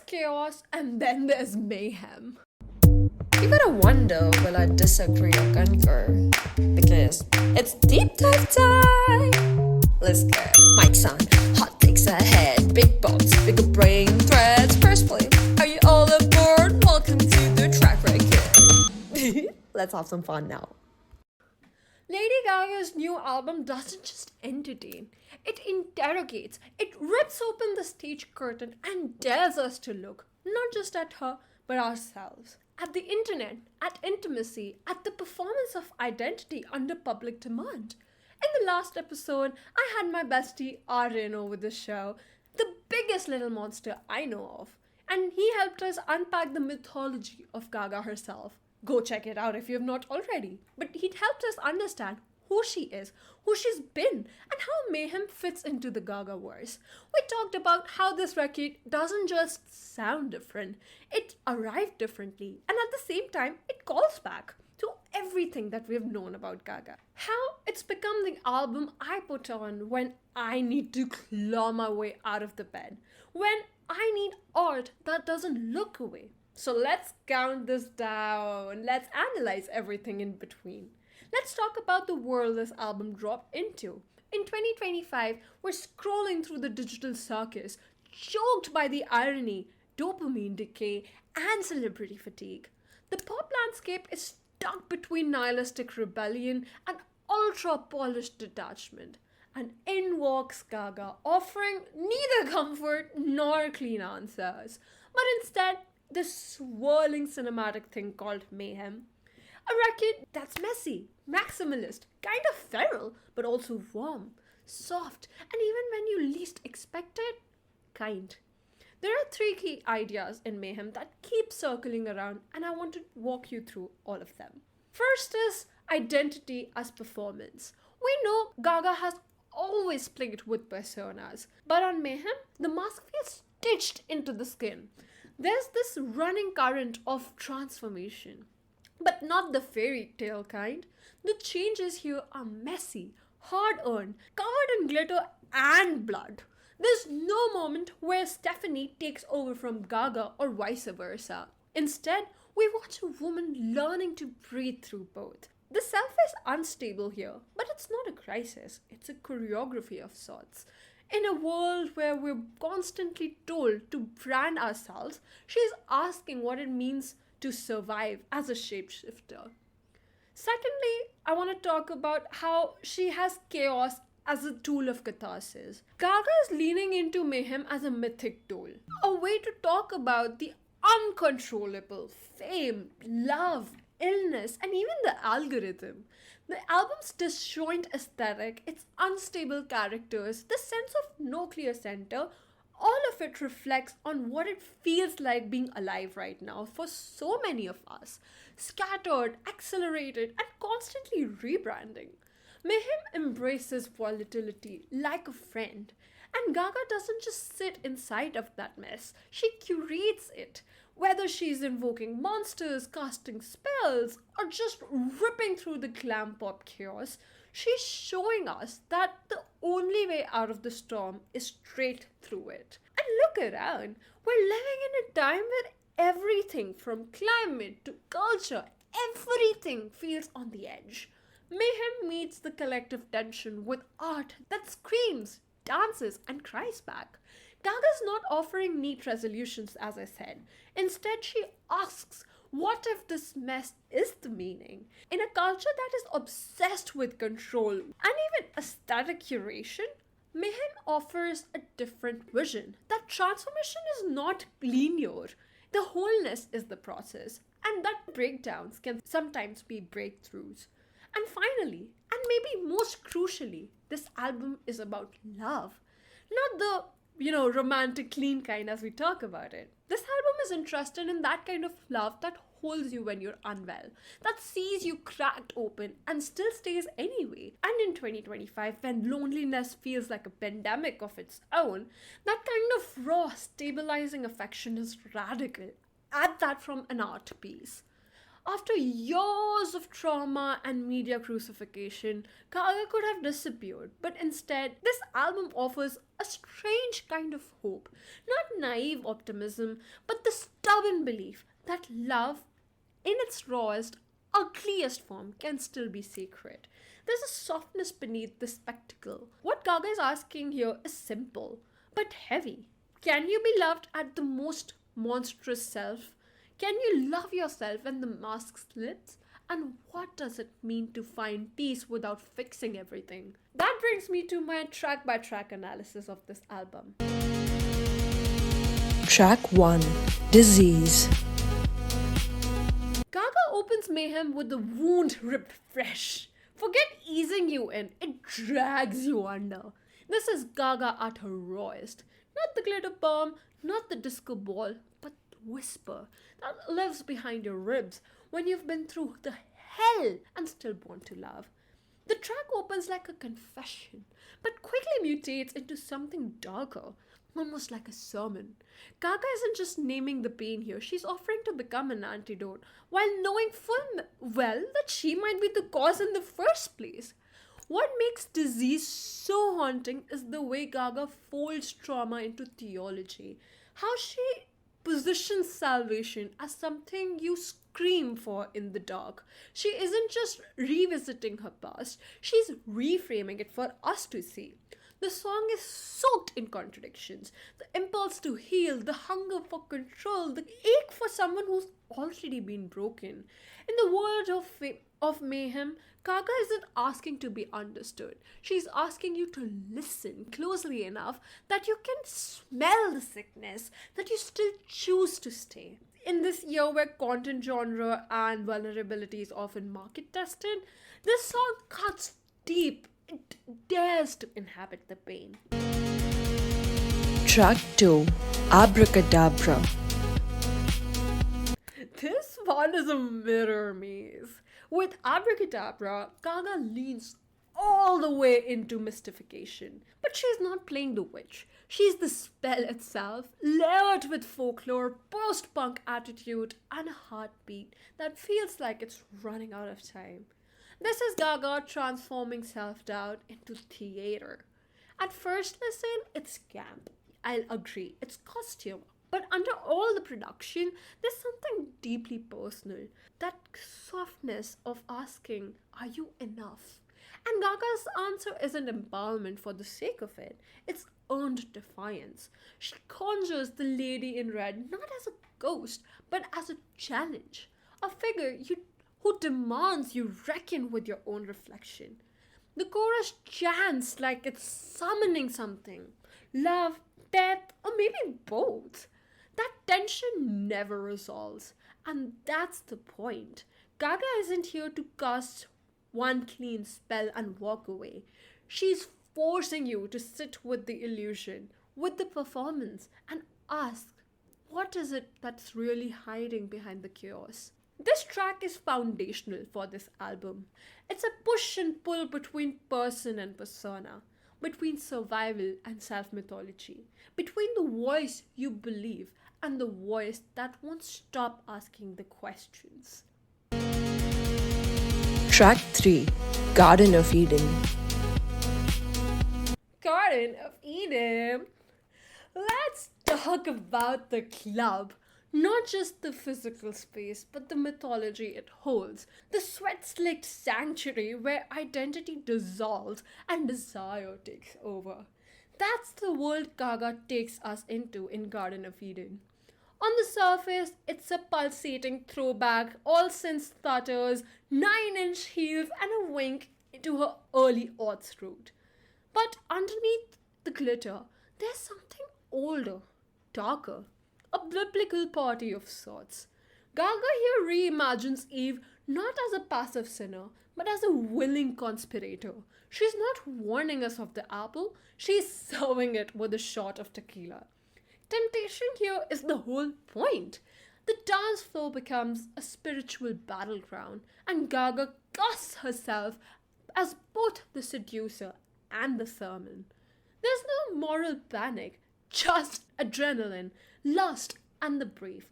chaos and then there's mayhem. You gotta wonder, will I disagree or concur? Because it's deep dive time! Let's go. Mike's on, hot takes ahead, big bombs, bigger brain threads. First play, are you all aboard? Welcome to the track record. Let's have some fun now. Lady Gaga's new album doesn't just entertain, it interrogates, it rips open the stage curtain and dares us to look, not just at her, but ourselves. At the internet, at intimacy, at the performance of identity under public demand. In the last episode, I had my bestie Aryan over the show, the biggest little monster I know of, and he helped us unpack the mythology of Gaga herself. Go check it out if you have not already. But he helped us understand who she is, who she's been, and how Mayhem fits into the Gaga-verse. We talked about how this record doesn't just sound different, it arrived differently, and at the same time, it calls back to everything that we've known about Gaga. How it's become the album I put on when I need to claw my way out of the bed, when I need art that doesn't look away. So let's count this down. Let's analyze everything in between. Let's talk about the world this album dropped into. In 2025, we're scrolling through the digital circus, choked by the irony, dopamine decay, and celebrity fatigue. The pop landscape is stuck between nihilistic rebellion and ultra-polished detachment. And in walks Gaga, offering neither comfort nor clean answers, but instead this swirling cinematic thing called Mayhem. A record that's messy, maximalist, kind of feral, but also warm, soft, and even when you least expect it, kind. There are three key ideas in Mayhem that keep circling around, and I want to walk you through all of them. First is identity as performance. We know Gaga has always played with personas, but on Mayhem, the mask feels stitched into the skin. There's this running current of transformation, but not the fairy tale kind. The changes here are messy, hard-earned, covered in glitter and blood. There's no moment where Stephanie takes over from Gaga or vice versa. Instead, we watch a woman learning to breathe through both. The self is unstable here, but it's not a crisis, it's a choreography of sorts. In a world where we're constantly told to brand ourselves, she's asking what it means to survive as a shapeshifter. Secondly, I want to talk about how she has chaos as a tool of catharsis. Gaga is leaning into Mayhem as a mythic tool, a way to talk about the uncontrollable, fame, love, illness, and even the algorithm. The album's disjoint aesthetic, its unstable characters, the sense of no clear center, all of it reflects on what it feels like being alive right now for so many of us. Scattered, accelerated, and constantly rebranding. Mayhem embraces volatility like a friend. And Gaga doesn't just sit inside of that mess, she curates it. Whether she's invoking monsters, casting spells, or just ripping through the glam pop chaos, she's showing us that the only way out of the storm is straight through it. And look around, we're living in a time where everything from climate to culture, everything feels on the edge. Mayhem meets the collective tension with art that screams, dances, and cries back. Gaga's not offering neat resolutions, as I said. Instead, she asks, what if this mess is the meaning? In a culture that is obsessed with control and even aesthetic curation, Mayhem offers a different vision. That transformation is not linear. The wholeness is the process, and that breakdowns can sometimes be breakthroughs. And finally, and maybe most crucially, this album is about love. Not the romantic, clean kind as we talk about it. This album is interested in that kind of love that holds you when you're unwell, that sees you cracked open and still stays anyway. And in 2025, when loneliness feels like a pandemic of its own, that kind of raw, stabilizing affection is radical. Add that from an art piece. After years of trauma and media crucifixion, Gaga could have disappeared, but instead, this album offers a strange kind of hope. Not naive optimism, but the stubborn belief that love, in its rawest, ugliest form, can still be sacred. There's a softness beneath the spectacle. What Gaga is asking here is simple, but heavy. Can you be loved at the most monstrous self? Can you love yourself when the mask slips? And what does it mean to find peace without fixing everything? That brings me to my track by track analysis of this album. Track 1, Disease. Gaga opens Mayhem with the wound ripped fresh. Forget easing you in, it drags you under. This is Gaga at her rawest. Not the glitter bomb, not the disco ball, but the whisper that lives behind your ribs when you've been through the hell and still want to love. The track opens like a confession, but quickly mutates into something darker, almost like a sermon. Gaga isn't just naming the pain here, she's offering to become an antidote, while knowing full well that she might be the cause in the first place. What makes Disease so haunting is the way Gaga folds trauma into theology. How she positions salvation as something you scream for in the dark. She isn't just revisiting her past, she's reframing it for us to see. The song is soaked in contradictions. The impulse to heal, the hunger for control, the ache for someone who's already been broken. In the world of Mayhem, Gaga isn't asking to be understood. She's asking you to listen closely enough that you can smell the sickness, that you still choose to stay. In this year where content genre and vulnerability is often market tested, this song cuts deep. It dares to inhabit the pain. Track 2, Abracadabra. This one is a mirror maze. With Abracadabra, Gaga leans all the way into mystification. But she's not playing the witch. She's the spell itself, layered with folklore, post-punk attitude, and a heartbeat that feels like it's running out of time. This is Gaga transforming self-doubt into theater. At first listen, it's camp. I'll agree, it's costume. But under all the production, there's something deeply personal. That softness of asking, are you enough? And Gaga's answer isn't empowerment for the sake of it. It's earned defiance. She conjures the lady in red not as a ghost, but as a challenge. A figure who demands you reckon with your own reflection. The chorus chants like it's summoning something. Love, death, or maybe both. That tension never resolves. And that's the point. Gaga isn't here to cast one clean spell and walk away. She's forcing you to sit with the illusion, with the performance, and ask, what is it that's really hiding behind the chaos? This track is foundational for this album. It's a push and pull between person and persona, between survival and self-mythology, between the voice you believe and the voice that won't stop asking the questions. Track 3, Garden of Eden. Garden of Eden. Let's talk about the club. Not just the physical space, but the mythology it holds. The sweat-slicked sanctuary where identity dissolves and desire takes over. That's the world Gaga takes us into in Garden of Eden. On the surface, it's a pulsating throwback, all synth stutters, 9-inch heels, and a wink into her early aughts route. But underneath the glitter, there's something older, darker, a biblical party of sorts. Gaga here reimagines Eve not as a passive sinner, but as a willing conspirator. She's not warning us of the apple, she's serving it with a shot of tequila. Temptation here is the whole point. The dance floor becomes a spiritual battleground, and Gaga casts herself as both the seducer and the sermon. There's no moral panic, just adrenaline, lust, and the brave.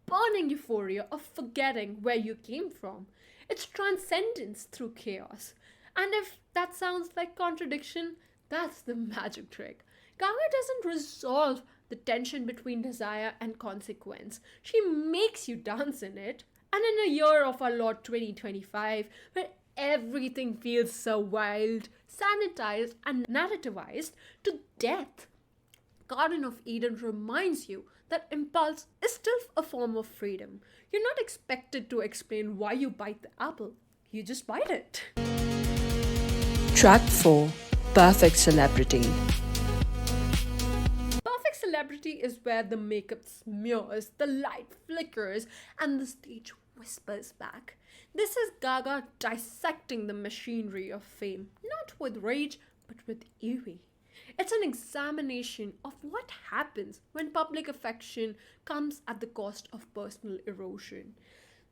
burning euphoria of forgetting where you came from. It's transcendence through chaos. And if that sounds like contradiction, that's the magic trick. Gaga doesn't resolve the tension between desire and consequence. She makes you dance in it. And in a year of our Lord 2025, where everything feels so wild, sanitized, and narrativized to death, Garden of Eden reminds you that impulse is still a form of freedom. You're not expected to explain why you bite the apple, you just bite it. Track 4, Perfect Celebrity. Perfect Celebrity is where the makeup smears, the light flickers, and the stage whispers back. This is Gaga dissecting the machinery of fame, not with rage, but with eerie. It's an examination of what happens when public affection comes at the cost of personal erosion.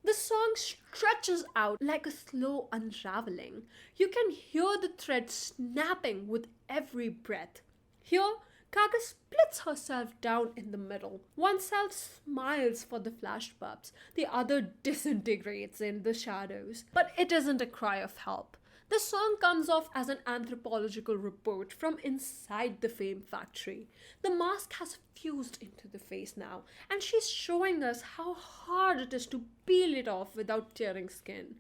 The song stretches out like a slow unraveling. You can hear the thread snapping with every breath. Here, Gaga splits herself down in the middle. One self smiles for the flashbulbs, the other disintegrates in the shadows. But it isn't a cry of help. The song comes off as an anthropological report from inside the fame factory. The mask has fused into the face now, and she's showing us how hard it is to peel it off without tearing skin.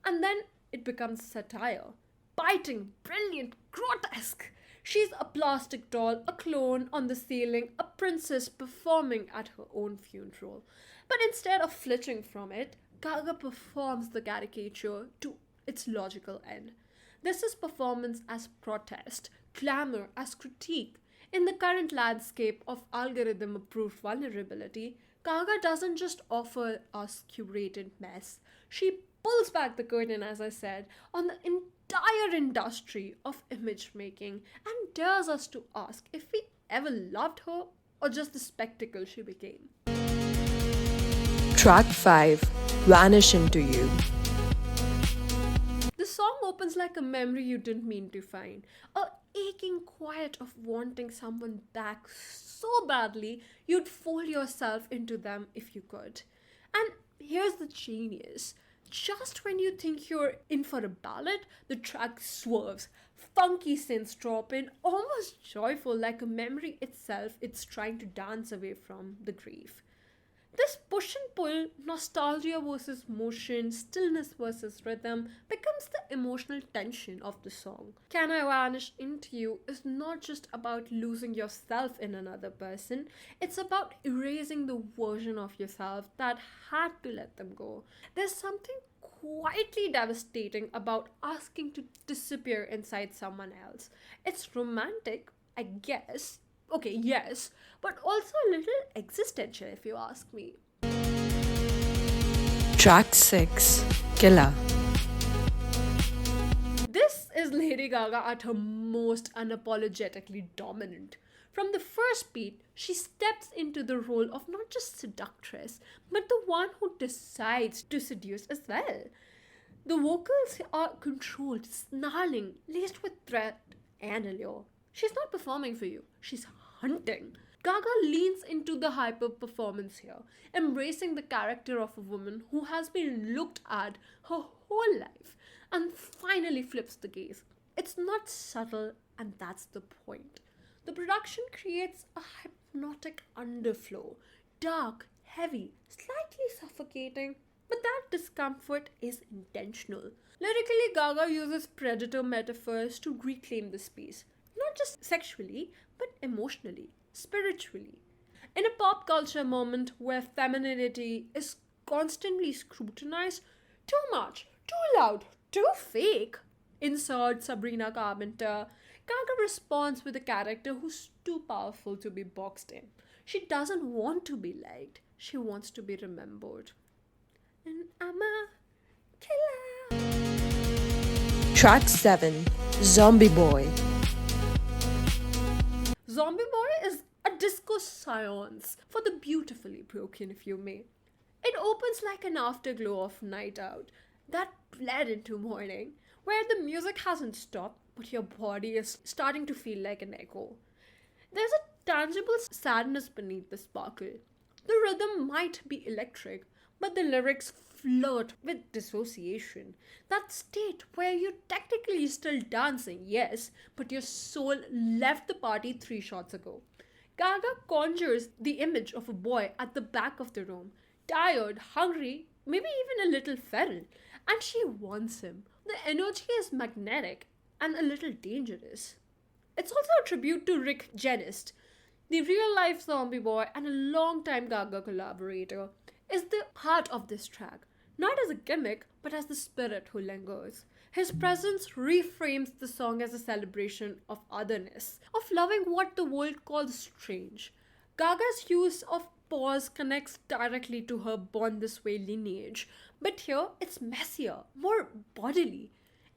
And then it becomes satire. Biting, brilliant, grotesque. She's a plastic doll, a clone on the ceiling, a princess performing at her own funeral. But instead of flinching from it, Gaga performs the caricature to its logical end. This is performance as protest, glamour as critique. In the current landscape of algorithm-approved vulnerability, Gaga doesn't just offer us curated mess. She pulls back the curtain, as I said, on the entire industry of image making and dares us to ask if we ever loved her or just the spectacle she became. Track 5, Vanish Into You. The song opens like a memory you didn't mean to find. A aching quiet of wanting someone back so badly you'd fold yourself into them if you could. And here's the genius. Just when you think you're in for a ballad, the track swerves. Funky synths drop in, almost joyful like a memory itself it's trying to dance away from the grief. This push and pull, nostalgia versus motion, stillness versus rhythm becomes the emotional tension of the song. Can I Vanish Into You is not just about losing yourself in another person, it's about erasing the version of yourself that had to let them go. There's something quietly devastating about asking to disappear inside someone else. It's romantic, I guess. Okay, yes, but also a little existential if you ask me. Track 6, Killer. This is Lady Gaga at her most unapologetically dominant. From the first beat, she steps into the role of not just seductress, but the one who decides to seduce as well. The vocals are controlled, snarling, laced with threat and allure. She's not performing for you, she's hunting. Gaga leans into the hyper performance here, embracing the character of a woman who has been looked at her whole life and finally flips the gaze. It's not subtle, and that's the point. The production creates a hypnotic underflow, dark, heavy, slightly suffocating, but that discomfort is intentional. Lyrically, Gaga uses predator metaphors to reclaim the space. Not just sexually, but emotionally, spiritually. In a pop culture moment where femininity is constantly scrutinized, too much, too loud, too fake, insert Sabrina Carpenter, Gaga responds with a character who's too powerful to be boxed in. She doesn't want to be liked, she wants to be remembered. And I'm a killer. Track 7, Zombie Boy. Zombie Boy is a disco seance for the beautifully broken, if you may. It opens like an afterglow of Night Out that bled into morning, where the music hasn't stopped, but your body is starting to feel like an echo. There's a tangible sadness beneath the sparkle. The rhythm might be electric, but the lyrics flirt with dissociation. That state where you're technically still dancing, yes, but your soul left the party 3 shots ago. Gaga conjures the image of a boy at the back of the room, tired, hungry, maybe even a little feral, and she wants him. The energy is magnetic and a little dangerous. It's also a tribute to Rick Genest, the real life zombie boy and a long-time Gaga collaborator, is the heart of this track, not as a gimmick, but as the spirit who lingers. His presence reframes the song as a celebration of otherness, of loving what the world calls strange. Gaga's use of pause connects directly to her Born This Way lineage, but here it's messier, more bodily.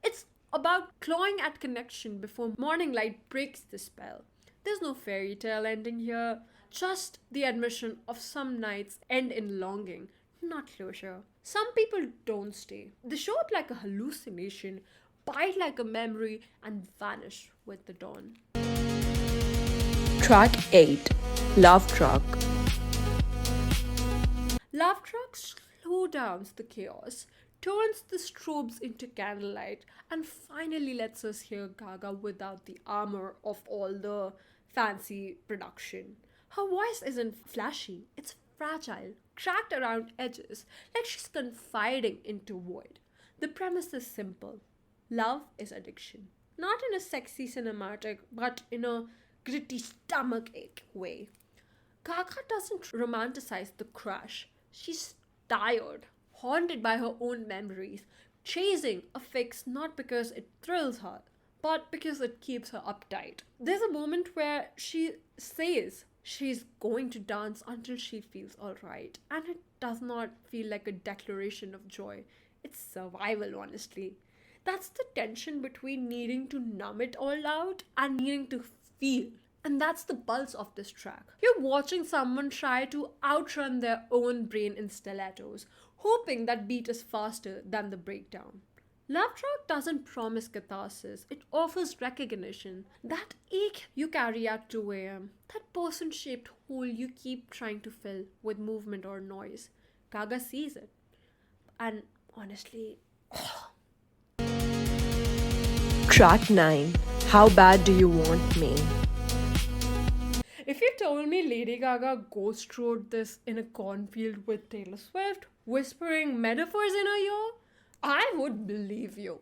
It's about clawing at connection before morning light breaks the spell. There's no fairy tale ending here, just the admission of some nights end in longing, not closure. Some people don't stay. They show up like a hallucination, bite like a memory, and vanish with the dawn. Track 8 Love Truck. Love Truck slow downs the chaos, turns the strobes into candlelight, and finally lets us hear Gaga without the armor of all the fancy production. Her voice isn't flashy, it's fragile, cracked around edges, like she's confiding into void. The premise is simple. Love is addiction. Not in a sexy cinematic, but in a gritty stomachache way. Gaga doesn't romanticize the crush. She's tired, haunted by her own memories, chasing a fix not because it thrills her, but because it keeps her uptight. There's a moment where she says she's going to dance until she feels alright, and it does not feel like a declaration of joy. It's survival, honestly. That's the tension between needing to numb it all out and needing to feel. And that's the pulse of this track. You're watching someone try to outrun their own brain in stilettos, hoping that beat is faster than the breakdown. Love Track doesn't promise catharsis, it offers recognition. That ache you carry at 2 a.m., that person shaped hole you keep trying to fill with movement or noise. Gaga sees it. And honestly, Track 9 How Bad Do You Want Me? if you told me Lady Gaga ghost wrote this in a cornfield with Taylor Swift, whispering metaphors in her ear, I would believe you.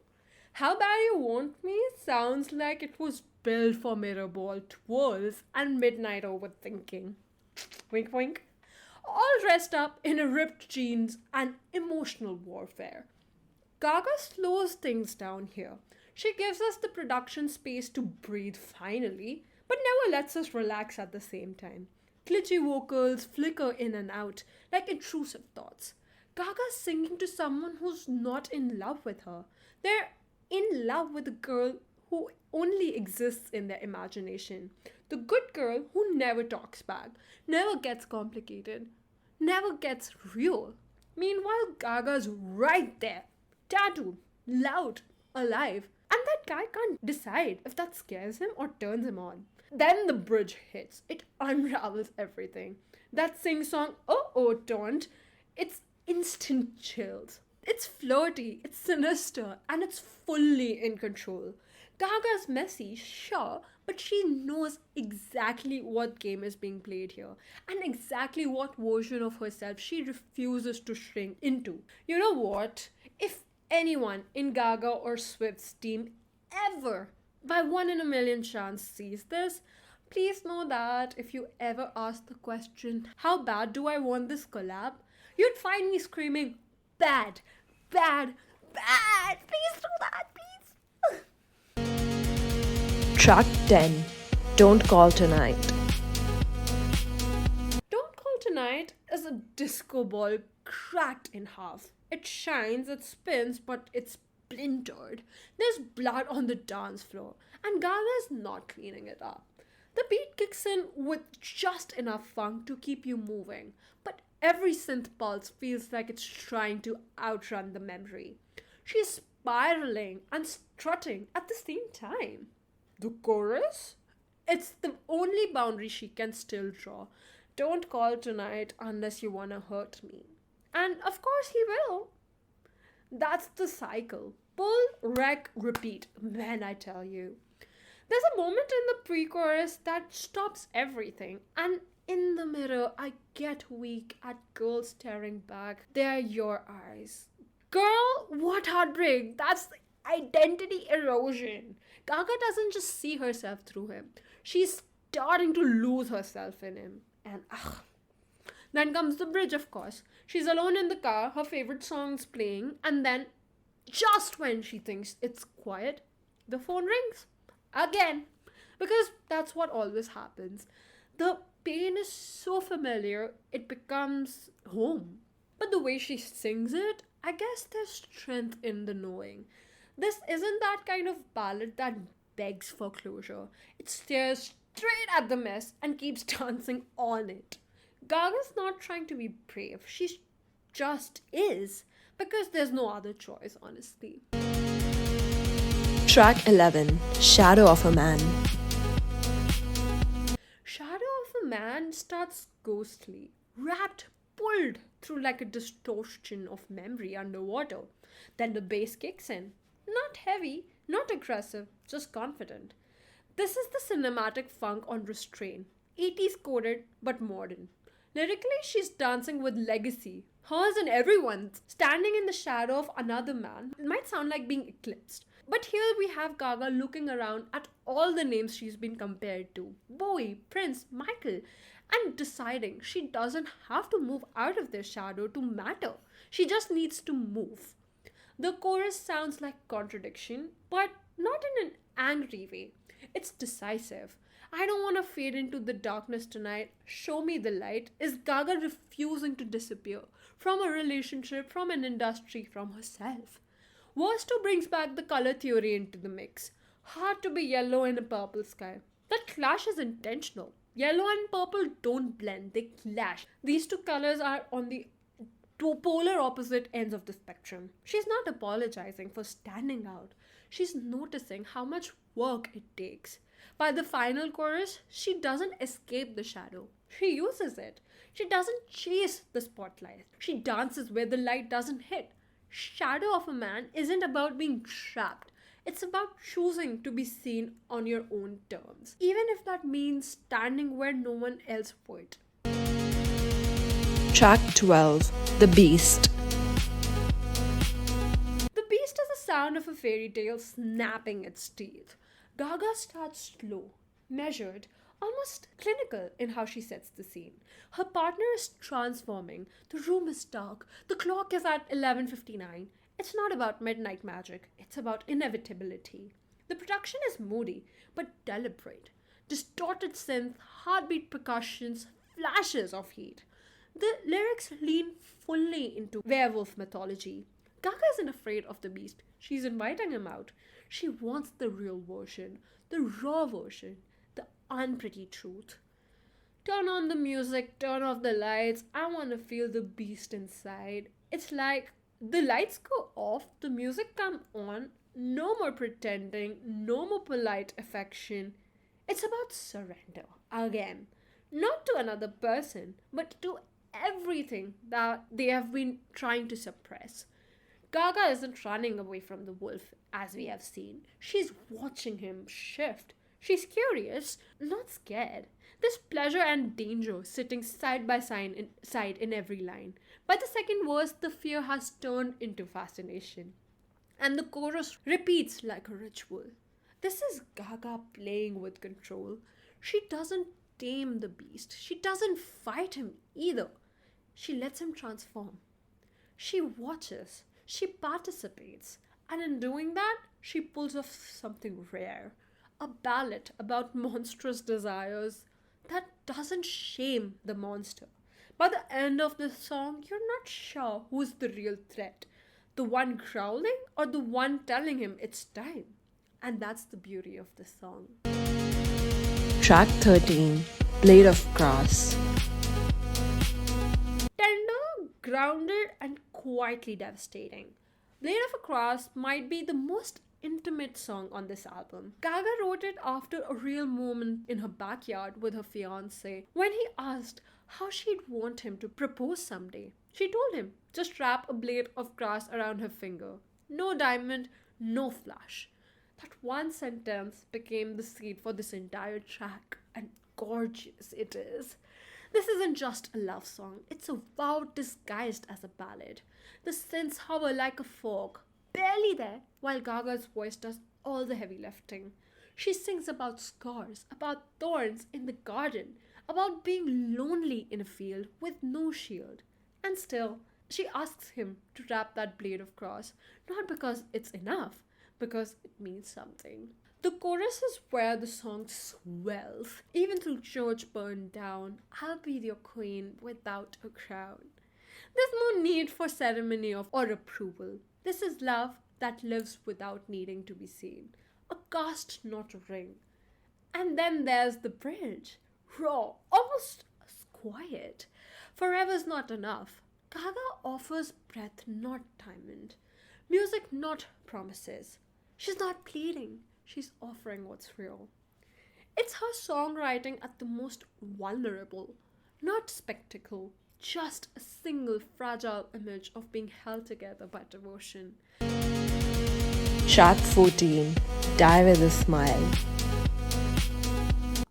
How Bad You Want Me sounds like it was built for mirrorball twirls and midnight overthinking. Wink wink. All dressed up in a ripped jeans and emotional warfare. Gaga slows things down here. She gives us the production space to breathe finally, but never lets us relax at the same time. Glitchy vocals flicker in and out like intrusive thoughts. Gaga's singing to someone who's not in love with her. They're in love with a girl who only exists in their imagination. The good girl who never talks back, never gets complicated, never gets real. Meanwhile, Gaga's right there, tattooed, loud, alive, and that guy can't decide if that scares him or turns him on. Then the bridge hits. It unravels everything. That sing-song, oh, don't, it's instant chills. It's flirty, it's sinister, and it's fully in control. Gaga's messy, sure, but she knows exactly what game is being played here and exactly what version of herself she refuses to shrink into. You know what? If anyone in Gaga or Swift's team ever, by 1 in a million chance, sees this, please know that if you ever ask the question, how bad do I want this collab? You'd find me screaming, bad, bad, bad, please do that, please. Track 10 Don't Call Tonight. Don't Call Tonight is a disco ball cracked in half. It shines, it spins, but it's splintered. There's blood on the dance floor, and Gaga's not cleaning it up. The beat kicks in with just enough funk to keep you moving, but every synth pulse feels like it's trying to outrun the memory. She's spiraling and strutting at the same time. The chorus? It's the only boundary she can still draw. Don't call tonight unless you wanna hurt me. And of course he will. That's the cycle. Pull, wreck, repeat. Man, I tell you. There's a moment in the pre chorus that stops everything, and in the mirror, I get weak at girls staring back. They're your eyes. Girl, what heartbreak! That's identity erosion. Gaga doesn't just see herself through him, she's starting to lose herself in him. And ugh. Then comes the bridge, of course. She's alone in the car, her favorite song's playing, and then, just when she thinks it's quiet, the phone rings. Again. Because that's what always happens. The pain is so familiar, it becomes home. But the way she sings it, I guess there's strength in the knowing. This isn't that kind of ballad that begs for closure. It stares straight at the mess and keeps dancing on it. Gaga's not trying to be brave, she just is. Because there's no other choice, honestly. Track 11, Shadow of a Man. Shadow of a Man starts ghostly, wrapped, pulled through like a distortion of memory underwater. Then the bass kicks in. Not heavy, not aggressive, just confident. This is the cinematic funk on restraint. 80s coded, but modern. Lyrically, she's dancing with legacy. Hers and everyone's. Standing in the shadow of another man. It might sound like being eclipsed. But here we have Gaga looking around at all the names she's been compared to. Bowie, Prince, Michael. And deciding she doesn't have to move out of their shadow to matter. She just needs to move. The chorus sounds like contradiction, but not in an angry way. It's decisive. I don't want to fade into the darkness tonight. Show me the light. Is Gaga refusing to disappear from a relationship, from an industry, from herself? Verse 2 brings back the color theory into the mix. Hard to be yellow in a purple sky. That clash is intentional. Yellow and purple don't blend, they clash. These two colors are on the two polar opposite ends of the spectrum. She's not apologizing for standing out. She's noticing how much work it takes. By the final chorus, she doesn't escape the shadow. She uses it. She doesn't chase the spotlight. She dances where the light doesn't hit. Shadow of a Man isn't about being trapped. It's about choosing to be seen on your own terms, even if that means standing where no one else would. Track 12, The Beast. The Beast is the sound of a fairy tale snapping its teeth. Gaga starts slow, measured, almost clinical in how she sets the scene. Her partner is transforming. The room is dark. The clock is at 11:59. It's not about midnight magic. It's about inevitability. The production is moody, but deliberate. Distorted synth, heartbeat percussions, flashes of heat. The lyrics lean fully into werewolf mythology. Gaga isn't afraid of the beast. She's inviting him out. She wants the real version, the raw version, the unpretty truth. Turn on the music, turn off the lights. I want to feel the beast inside. It's like the lights go off, the music come on, no more pretending, no more polite affection. It's about surrender. Again, not to another person, but to everything that they have been trying to suppress. Gaga isn't running away from the wolf, as we have seen. She's watching him shift. She's curious, not scared. There's pleasure and danger sitting side by side in every line. By the second verse, the fear has turned into fascination. And the chorus repeats like a ritual. This is Gaga playing with control. She doesn't tame the beast. She doesn't fight him either. She lets him transform. She watches. She participates. And in doing that, she pulls off something rare. A ballad about monstrous desires that doesn't shame the monster. By the end of the song, you're not sure who's the real threat. The one growling or the one telling him it's time. And that's the beauty of the song. Track 13, Blade of Grass. Tender, grounded, and quietly devastating. Blade of a Grass might be the most intimate song on this album. Gaga wrote it after a real moment in her backyard with her fiancé when he asked, how she'd want him to propose someday. She told him, just wrap a blade of grass around her finger. No diamond, no flash. That one sentence became the seed for this entire track, and gorgeous it is. This isn't just a love song, it's a vow disguised as a ballad. The synths hover like a fog, barely there, while Gaga's voice does all the heavy lifting. She sings about scars, about thorns in the garden, about being lonely in a field with no shield. And still, she asks him to wrap that blade of grass, not because it's enough, because it means something. The chorus is where the song swells. Even though church burned down, I'll be your queen without a crown. There's no need for ceremony or approval. This is love that lives without needing to be seen. A cast, not a ring. And then there's the bridge. Raw, almost quiet. Forever's not enough. Gaga offers breath, not diamond. Music, not promises. She's not pleading. She's offering what's real. It's her songwriting at the most vulnerable. Not spectacle, just a single fragile image of being held together by devotion. Track 14, Die With a Smile.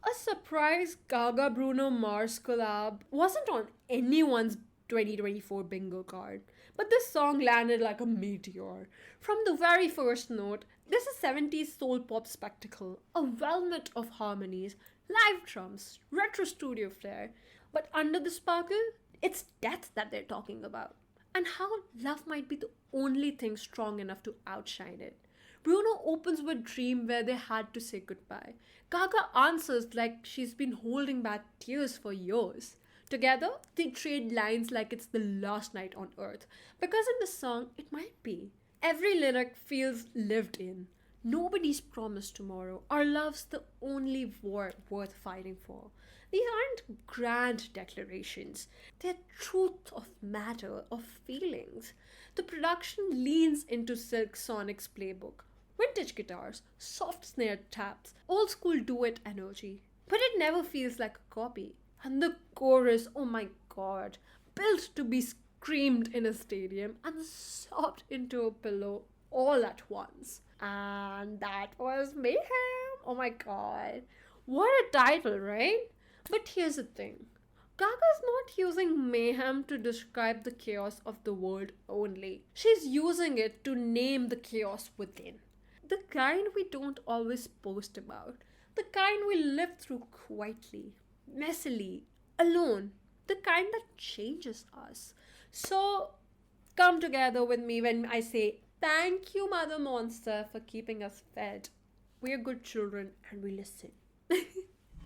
A surprise Gaga Bruno Mars collab wasn't on anyone's 2024 bingo card, but this song landed like a meteor. From the very first note, this is 70s soul pop spectacle, a velvet of harmonies, live drums, retro studio flair, but under the sparkle, it's death that they're talking about, and how love might be the only thing strong enough to outshine it. Bruno opens with Dream where they had to say goodbye. Gaga answers like she's been holding back tears for years. Together, they trade lines like it's the last night on earth, because in the song, it might be. Every lyric feels lived in. Nobody's promised tomorrow. Our love's the only war worth fighting for. These aren't grand declarations. They're truth of matter, of feelings. The production leans into Silk Sonic's playbook. Vintage guitars, soft snare taps, old school duet energy. But it never feels like a copy. And the chorus, oh my god, built to be screamed in a stadium and sobbed into a pillow all at once. And that was Mayhem. Oh my god. What a title, right? But here's the thing. Gaga's not using mayhem to describe the chaos of the world only. She's using it to name the chaos within. The kind we don't always post about. The kind we live through quietly, messily, alone. The kind that changes us. So, come together with me when I say, thank you, Mother Monster, for keeping us fed. We're good children and we listen.